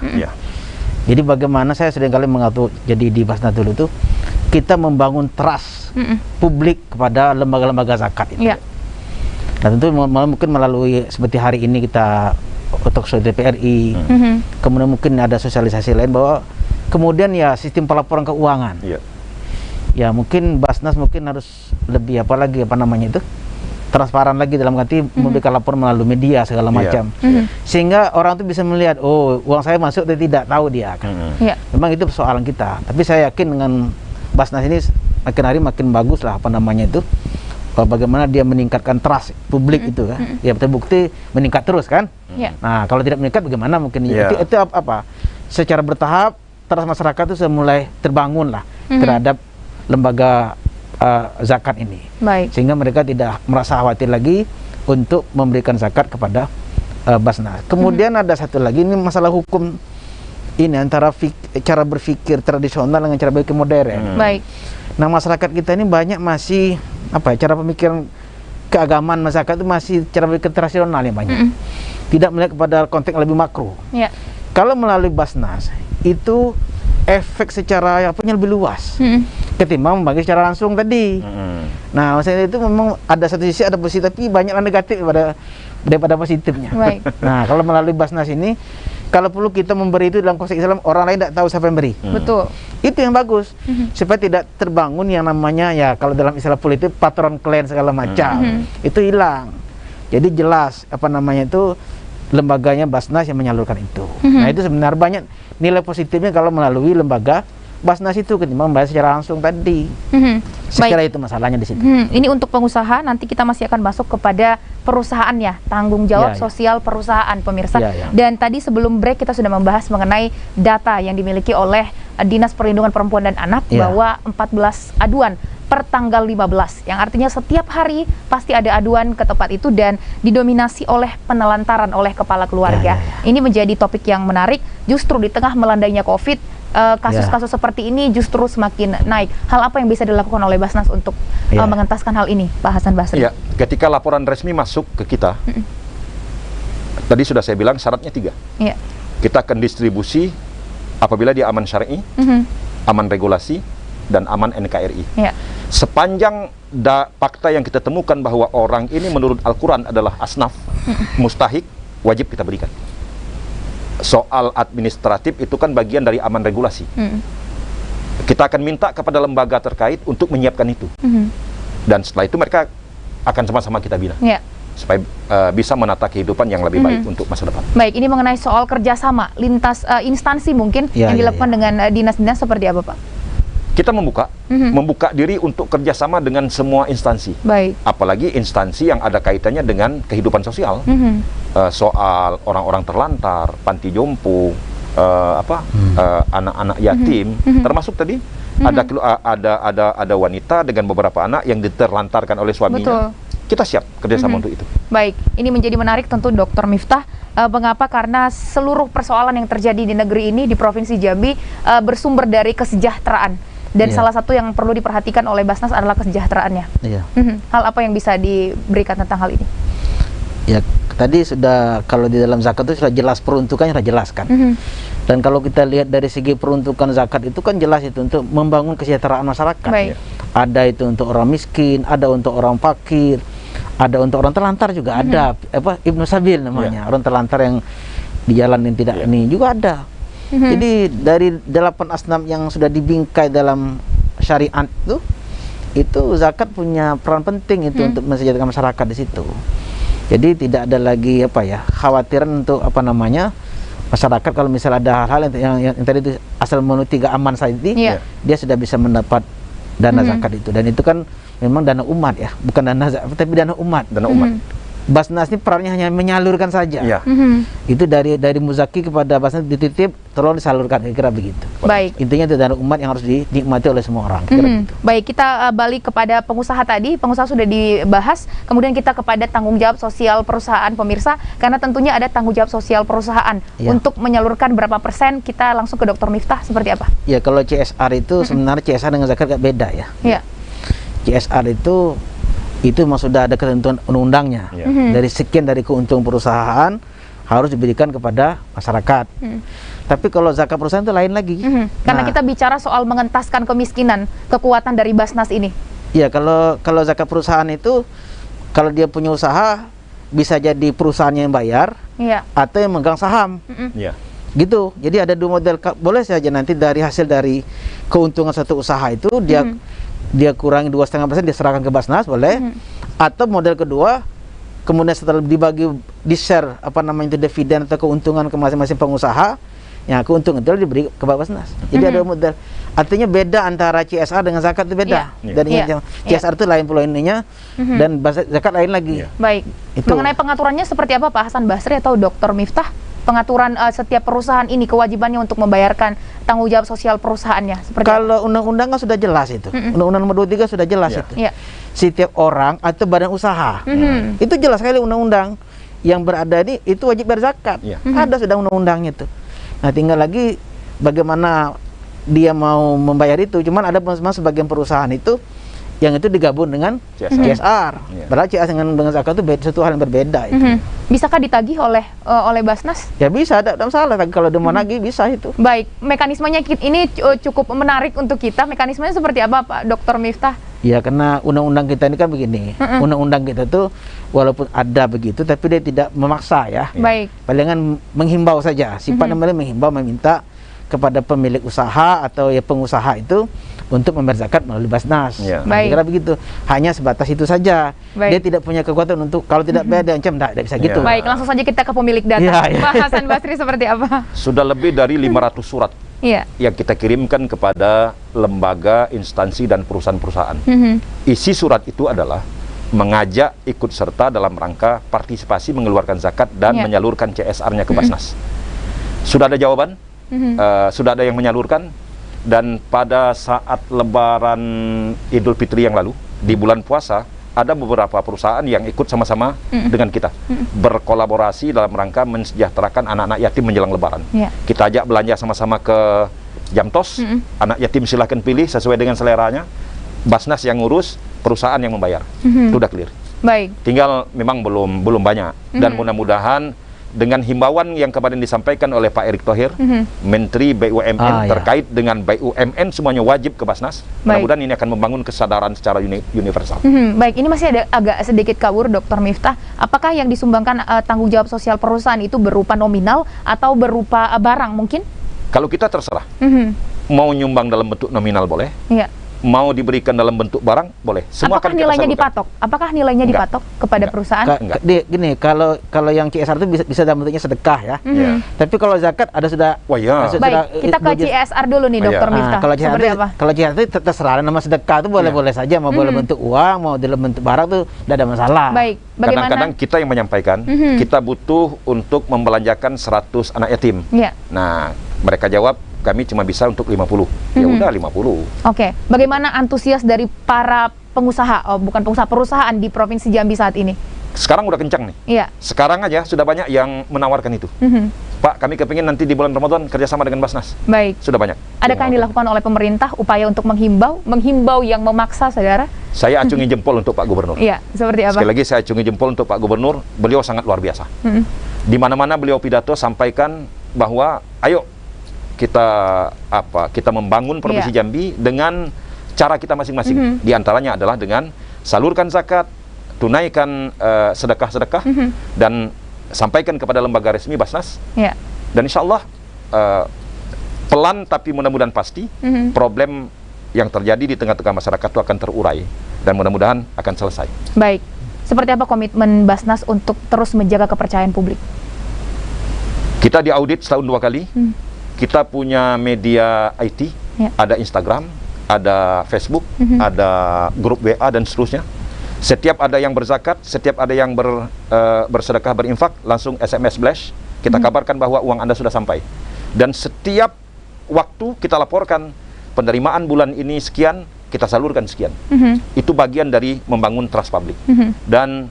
Jadi bagaimana saya seringkali mengatur, jadi di Basnas dulu tuh kita membangun trust publik kepada lembaga-lembaga zakat itu. Dan tentu mungkin melalui seperti hari ini kita untuk DPRI, kemudian mungkin ada sosialisasi lain bahwa kemudian ya sistem pelaporan keuangan. Ya mungkin Basnas mungkin harus lebih transparan lagi dalam arti memberikan laporan melalui media segala macam, sehingga orang itu bisa melihat, oh uang saya masuk atau tidak, tahu dia kan. Memang itu persoalan kita, tapi saya yakin dengan Basnas ini makin hari makin bagus lah bagaimana dia meningkatkan trust publik itu kan. Ya terbukti meningkat terus kan. Nah kalau tidak meningkat bagaimana mungkin itu apa secara bertahap trust masyarakat itu sudah mulai terbangun lah terhadap lembaga zakat ini. Sehingga mereka tidak merasa khawatir lagi untuk memberikan zakat kepada Basnas. Kemudian ada satu lagi, ini masalah hukum ini antara cara berpikir tradisional dengan cara berpikir modern. Nah masyarakat kita ini banyak masih cara pemikiran keagamaan masyarakat itu masih cara berpikir tradisional yang banyak. Tidak melihat kepada konteks yang lebih makro. Kalau melalui Basnas itu efek secara lebih luas ketimbang membagi secara langsung tadi. Nah, maksudnya itu memang ada satu sisi ada positif, tapi banyaklah negatif daripada positifnya. Nah, kalau melalui Basnas ini, kalau perlu kita memberi itu dalam konteks Islam, orang lain tidak tahu siapa yang beri. Betul. Itu yang bagus, supaya tidak terbangun yang namanya ya kalau dalam istilah politik patron klan segala macam. Itu hilang. Jadi jelas itu lembaganya Basnas yang menyalurkan itu. Nah itu sebenarnya banyak nilai positifnya kalau melalui lembaga Basnas itu ketimbang membayar secara langsung tadi. Sekira itu masalahnya di situ. Ini untuk pengusaha, nanti kita masih akan masuk kepada perusahaannya, tanggung jawab sosial perusahaan, pemirsa. Dan tadi sebelum break kita sudah membahas mengenai data yang dimiliki oleh Dinas Perlindungan Perempuan dan Anak bahwa 14 aduan per tanggal 15, yang artinya setiap hari pasti ada aduan ke tempat itu dan didominasi oleh penelantaran oleh kepala keluarga. Ini menjadi topik yang menarik, justru di tengah melandainya COVID, kasus-kasus seperti ini justru semakin naik. Hal apa yang bisa dilakukan oleh Basnas untuk mengentaskan hal ini, Pak Hasan Basri? Ketika laporan resmi masuk ke kita, tadi sudah saya bilang syaratnya 3. Kita akan distribusi apabila dia aman syar'i, aman regulasi, dan aman NKRI. Sepanjang fakta yang kita temukan bahwa orang ini menurut Al-Quran adalah asnaf, mustahik, wajib kita berikan. Soal administratif itu kan bagian dari aman regulasi. Kita akan minta kepada lembaga terkait untuk menyiapkan itu. Dan setelah itu mereka akan sama-sama kita bina. Supaya bisa menata kehidupan yang lebih baik untuk masa depan. Baik, ini mengenai soal kerjasama lintas instansi mungkin yang dilakukan dengan dinas-dinas seperti apa, Pak? Kita membuka diri untuk kerjasama dengan semua instansi. Apalagi instansi yang ada kaitannya dengan kehidupan sosial. Soal orang-orang terlantar, panti jompo, anak-anak yatim, termasuk tadi ada wanita dengan beberapa anak yang diterlantarkan oleh suaminya. Kita siap kerjasama untuk itu. Baik, ini menjadi menarik tentu Dr. Miftah. Mengapa? Karena seluruh persoalan yang terjadi di negeri ini, di Provinsi Jambi, bersumber dari kesejahteraan. Dan salah satu yang perlu diperhatikan oleh Basnas adalah kesejahteraannya. Hal apa yang bisa diberikan tentang hal ini? Ya, tadi sudah, kalau di dalam zakat itu sudah jelas peruntukannya, sudah jelas kan. Dan kalau kita lihat dari segi peruntukan zakat itu kan jelas itu untuk membangun kesejahteraan masyarakat. Ada itu untuk orang miskin, ada untuk orang fakir, ada untuk orang terlantar juga ada. Ibnu Sabil namanya, orang terlantar yang di jalan yang tidak ini juga ada. Jadi dari 8 asnaf yang sudah dibingkai dalam syariat itu zakat punya peran penting itu untuk mensejahterakan masyarakat di situ. Jadi tidak ada lagi khawatiran untuk masyarakat kalau misalnya ada hal-hal yang tadi itu asal memenuhi 3 aman saja dia sudah bisa mendapat dana zakat itu. Dan itu kan memang dana umat ya, bukan dana zakat tapi dana umat. Basnas ini perannya hanya menyalurkan saja. Itu dari Muzaki kepada Basnas dititip, tolong disalurkan, kira-kira begitu. Baik. Intinya itu dana umat yang harus dinikmati oleh semua orang. Baik, kita balik kepada pengusaha tadi. Pengusaha sudah dibahas. Kemudian kita kepada tanggung jawab sosial perusahaan, pemirsa. Karena tentunya ada tanggung jawab sosial perusahaan untuk menyalurkan berapa persen. Kita langsung ke Dr. Miftah, seperti apa? Ya, kalau CSR itu sebenarnya CSR dengan zakat agak beda ya. CSR itu memang sudah ada ketentuan undang-undangnya. Dari sekian dari keuntungan perusahaan harus diberikan kepada masyarakat. Tapi kalau zakat perusahaan itu lain lagi. Karena kita bicara soal mengentaskan kemiskinan, kekuatan dari Basnas ini. Iya, kalau zakat perusahaan itu Kalau dia punya usaha, bisa jadi perusahaannya yang bayar, Iya. atau yang megang saham. Ya. Gitu. Jadi ada dua model. Boleh saja nanti dari hasil dari keuntungan satu usaha itu dia kurangi 2,5%, dia serahkan ke Basnas, boleh. Atau model kedua, kemudian setelah dibagi, di-share dividen atau keuntungan ke masing-masing pengusaha, yang keuntungan itu diberi ke Basnas. Jadi ada model. Artinya beda antara CSR dengan zakat itu beda. Dan CSR itu lain pula ininya, dan zakat lain lagi. Baik. Itu. Mengenai pengaturannya seperti apa Pak Hasan Basri atau Dr. Miftah? Pengaturan setiap perusahaan ini, kewajibannya untuk membayarkan tanggung jawab sosial perusahaannya seperti Kalau undang-undang kan sudah jelas itu. Undang-undang nomor 23 sudah jelas itu. Iya. Setiap orang atau badan usaha. Itu jelas sekali undang-undang yang berada ini itu wajib bayar zakat. Ada sudah undang-undangnya itu. Nah, tinggal lagi bagaimana dia mau membayar itu. Cuman ada sebagian perusahaan itu yang itu digabung dengan CSR. Padahal CSR dengan zakat itu satu hal yang berbeda itu. Bisakah ditagih oleh Basnas? Ya bisa, ada masalah. Kalau dia mau nagih bisa itu. Baik, mekanismenya ini cukup menarik untuk kita. Mekanismenya seperti apa Pak Dr. Miftah? Ya, karena undang-undang kita ini kan begini. Undang-undang kita tuh walaupun ada begitu, tapi dia tidak memaksa ya. Baik. Palingan menghimbau saja. Sifatnya menghimbau, meminta kepada pemilik usaha atau ya pengusaha itu untuk membayar zakat melalui Basnas. Baik. Kira begitu. Hanya sebatas itu saja. Baik. Dia tidak punya kekuatan untuk kalau tidak bayar dia ancam, tidak bisa gitu. Baik, langsung saja kita ke pemilik data. Pak Hasan Basri seperti apa? Sudah lebih dari 500 surat yang kita kirimkan kepada lembaga, instansi, dan perusahaan-perusahaan. Isi surat itu adalah mengajak ikut serta dalam rangka partisipasi mengeluarkan zakat dan menyalurkan CSR-nya ke Basnas. Sudah ada jawaban, sudah ada yang menyalurkan, dan pada saat Lebaran Idul Fitri yang lalu, di bulan puasa, ada beberapa perusahaan yang ikut sama-sama dengan kita, berkolaborasi dalam rangka mensejahterakan anak-anak yatim menjelang Lebaran. Kita ajak belanja sama-sama ke Jamtos, anak yatim silahkan pilih sesuai dengan seleranya, Basnas yang ngurus, perusahaan yang membayar. Itu udah clear. Baik. Tinggal memang belum banyak, dan mudah-mudahan dengan himbauan yang kemarin disampaikan oleh Pak Erick Thohir, Menteri BUMN, terkait dengan BUMN semuanya wajib ke Basnas. Mudah-mudahan ini akan membangun kesadaran secara universal. Baik, ini masih ada agak sedikit kabur, Dr. Miftah. Apakah yang disumbangkan tanggung jawab sosial perusahaan itu berupa nominal atau berupa barang mungkin? Kalau kita terserah, mau nyumbang dalam bentuk nominal boleh, mau diberikan dalam bentuk barang boleh. Semua apakah nilainya dipatok? Apakah nilainya dipatok kepada perusahaan? Gini, kalau yang CSR itu bisa dalam bentuknya sedekah ya. Tapi kalau zakat ada sudah. Baik, kita ke CSR dulu nih, Dr. Miftah. Kalau CSR itu terserah, nama sedekah itu boleh-boleh saja, mau boleh bentuk uang, mau dalam bentuk barang tuh tidak ada masalah. Baik, bagaimana? Kadang-kadang kita yang menyampaikan, kita butuh untuk membelanjakan 100 anak yatim. Nah, mereka jawab, kami cuma bisa untuk 50. Ya udah 50. Oke. Bagaimana antusias dari para pengusaha, perusahaan di Provinsi Jambi saat ini? Sekarang udah kencang nih. Sekarang aja sudah banyak yang menawarkan itu. Pak, kami kepingin nanti di bulan Ramadan kerjasama dengan Basnas. Baik. Sudah banyak. Adakah yang dilakukan oleh pemerintah upaya untuk menghimbau yang memaksa, saudara? Saya acungi jempol untuk Pak Gubernur. Iya, seperti apa? Sekali lagi saya acungi jempol untuk Pak Gubernur. Beliau sangat luar biasa. Di mana-mana beliau pidato sampaikan bahwa ayo kita membangun Provinsi Jambi dengan cara kita masing-masing. Di antaranya adalah dengan salurkan zakat, tunaikan sedekah-sedekah, dan sampaikan kepada lembaga resmi Basnas. Dan insya Allah pelan tapi mudah-mudahan pasti problem yang terjadi di tengah-tengah masyarakat itu akan terurai dan mudah-mudahan akan selesai. Baik. Seperti apa komitmen Basnas untuk terus menjaga kepercayaan publik? Kita diaudit setahun 2 kali. Kita punya media IT, ada Instagram, ada Facebook, ada grup WA dan seterusnya. Setiap ada yang berzakat, setiap ada yang bersedekah, berinfak, langsung SMS flash, kita kabarkan bahwa uang Anda sudah sampai. Dan setiap waktu kita laporkan penerimaan bulan ini sekian, kita salurkan sekian. Itu bagian dari membangun trust public. Dan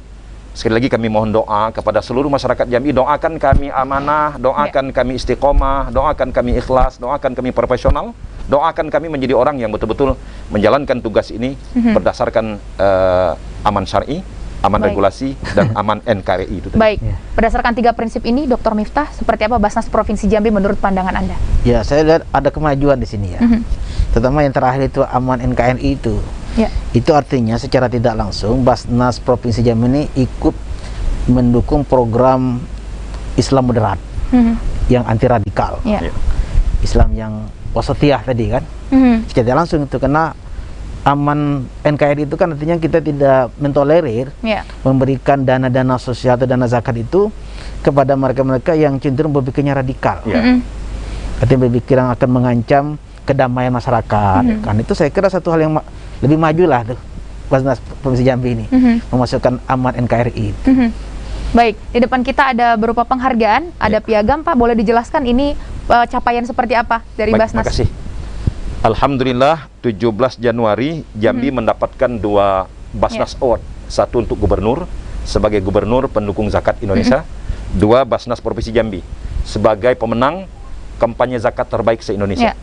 sekali lagi kami mohon doa kepada seluruh masyarakat Jambi, doakan kami amanah, doakan kami istiqomah, doakan kami ikhlas, doakan kami profesional, doakan kami menjadi orang yang betul-betul menjalankan tugas ini berdasarkan aman syar'i, aman regulasi, dan aman NKRI itu tadi. Baik, berdasarkan 3 prinsip ini, Dr. Miftah, seperti apa Basnas Provinsi Jambi menurut pandangan Anda? Ya, saya lihat ada kemajuan di sini ya. Terutama yang terakhir itu aman NKRI itu. Ya. Itu artinya secara tidak langsung Basnas Provinsi Jambi ini ikut mendukung program Islam moderat yang anti radikal. Ya. Islam yang wasatiyah tadi kan. Secara tidak langsung itu, karena aman NKRI itu kan artinya kita tidak mentolerir memberikan dana-dana sosial atau dana zakat itu kepada mereka-mereka yang cenderung berpikirnya radikal. Artinya berpikir yang akan mengancam kedamaian masyarakat. Kan itu saya kira satu hal yang lebih maju lah tuh Basnas Provinsi Jambi ini memasukkan aman NKRI. Baik, di depan kita ada berupa penghargaan, ada piagam, Pak. Boleh dijelaskan ini capaian seperti apa dari Basnas? Terima kasih. Alhamdulillah 17 Januari Jambi mendapatkan 2 Basnas Award. Satu untuk gubernur sebagai gubernur pendukung zakat Indonesia, 2 Basnas Provinsi Jambi sebagai pemenang kampanye zakat terbaik se-Indonesia.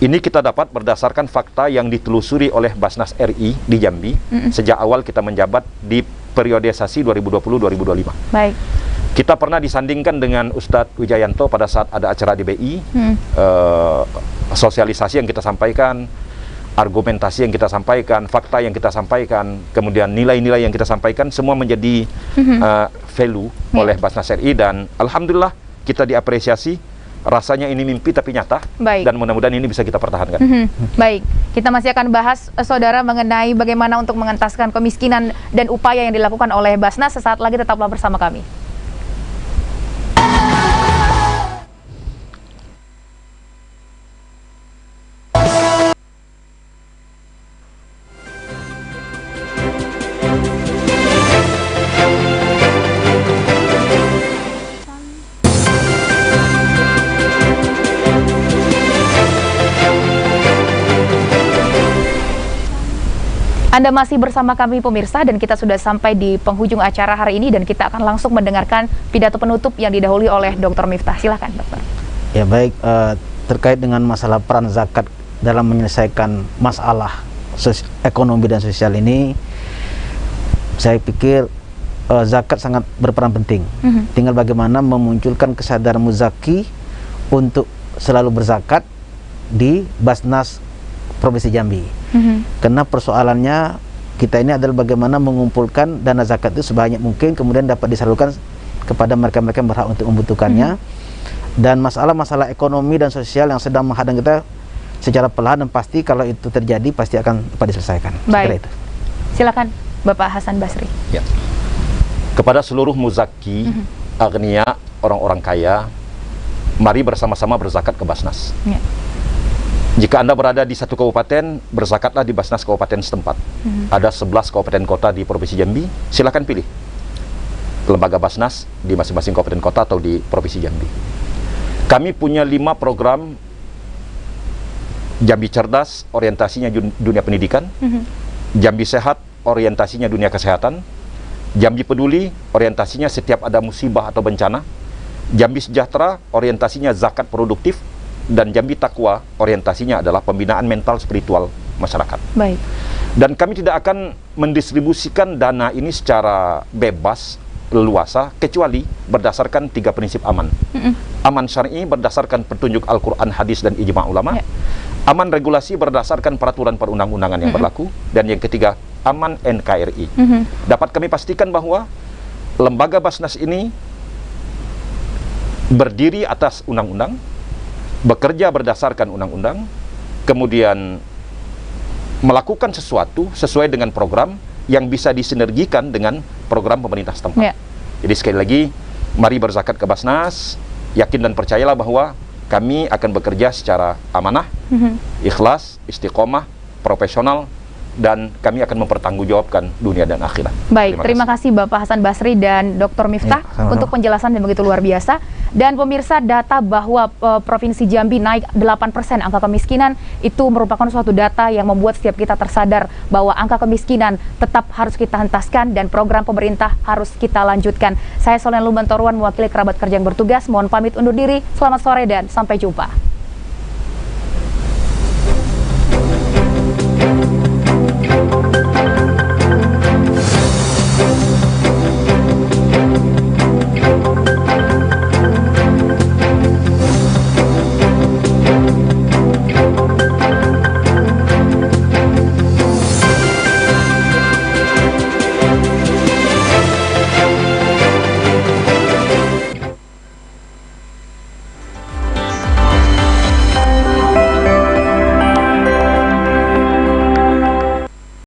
Ini kita dapat berdasarkan fakta yang ditelusuri oleh Basnas RI di Jambi sejak awal kita menjabat di periodisasi 2020-2025. Baik. Kita pernah disandingkan dengan Ustadz Wijayanto pada saat ada acara di BI, sosialisasi yang kita sampaikan, argumentasi yang kita sampaikan, fakta yang kita sampaikan, kemudian nilai-nilai yang kita sampaikan, semua menjadi value oleh Basnas RI, dan Alhamdulillah kita diapresiasi. Rasanya ini mimpi tapi nyata. Baik. Dan mudah-mudahan ini bisa kita pertahankan. Baik, kita masih akan bahas saudara mengenai bagaimana untuk mengentaskan kemiskinan dan upaya yang dilakukan oleh Basnas. Sesaat lagi tetaplah bersama kami. Anda masih bersama kami pemirsa, dan kita sudah sampai di penghujung acara hari ini, dan kita akan langsung mendengarkan pidato penutup yang didahului oleh Dr. Miftah. Silakan, Dokter. Ya baik, terkait dengan masalah peran zakat dalam menyelesaikan masalah ekonomi dan sosial ini, saya pikir zakat sangat berperan penting. Tinggal bagaimana memunculkan kesadaran muzaki untuk selalu berzakat di Basnas Provinsi Jambi. Karena persoalannya kita ini adalah bagaimana mengumpulkan dana zakat itu sebanyak mungkin, kemudian dapat disalurkan kepada mereka-mereka yang berhak untuk membutuhkannya. Dan masalah-masalah ekonomi dan sosial yang sedang menghadang kita secara perlahan dan pasti kalau itu terjadi pasti akan dapat diselesaikan. Baik, itu. Silakan Bapak Hasan Basri. Ya. Kepada seluruh muzaki, agniya, orang-orang kaya, mari bersama-sama berzakat ke Basnas. Ya. Jika Anda berada di satu kabupaten, berzakatlah di Basnas kabupaten setempat. Ada 11 kabupaten kota di Provinsi Jambi, silakan pilih lembaga Basnas di masing-masing kabupaten kota atau di Provinsi Jambi. Kami punya 5 program Jambi Cerdas, orientasinya dunia pendidikan, Jambi Sehat, orientasinya dunia kesehatan, Jambi Peduli, orientasinya setiap ada musibah atau bencana, Jambi Sejahtera, orientasinya zakat produktif, dan Jambi Takwa, orientasinya adalah pembinaan mental spiritual masyarakat. Baik. Dan kami tidak akan mendistribusikan dana ini secara bebas, leluasa, kecuali berdasarkan 3 prinsip aman. Aman syar'i berdasarkan petunjuk Al-Quran, hadis, dan ijma' ulama. Aman regulasi berdasarkan peraturan perundang-undangan yang berlaku. Dan yang ketiga, aman NKRI. Dapat kami pastikan bahwa lembaga Basnas ini berdiri atas undang-undang, bekerja berdasarkan undang-undang, kemudian melakukan sesuatu sesuai dengan program yang bisa disinergikan dengan program pemerintah setempat. Jadi sekali lagi, mari berzakat ke Basnas, yakin dan percayalah bahwa kami akan bekerja secara amanah, ikhlas, istiqomah, profesional, dan kami akan mempertanggungjawabkan dunia dan akhirat. Baik, terima kasih Bapak Hasan Basri dan Dr. Miftah untuk penjelasan yang begitu luar biasa. Dan pemirsa, data bahwa Provinsi Jambi naik 8% angka kemiskinan itu merupakan suatu data yang membuat setiap kita tersadar bahwa angka kemiskinan tetap harus kita hentaskan dan program pemerintah harus kita lanjutkan. Saya Solen Lubantoruan mewakili kerabat kerja yang bertugas, mohon pamit undur diri. Selamat sore dan sampai jumpa.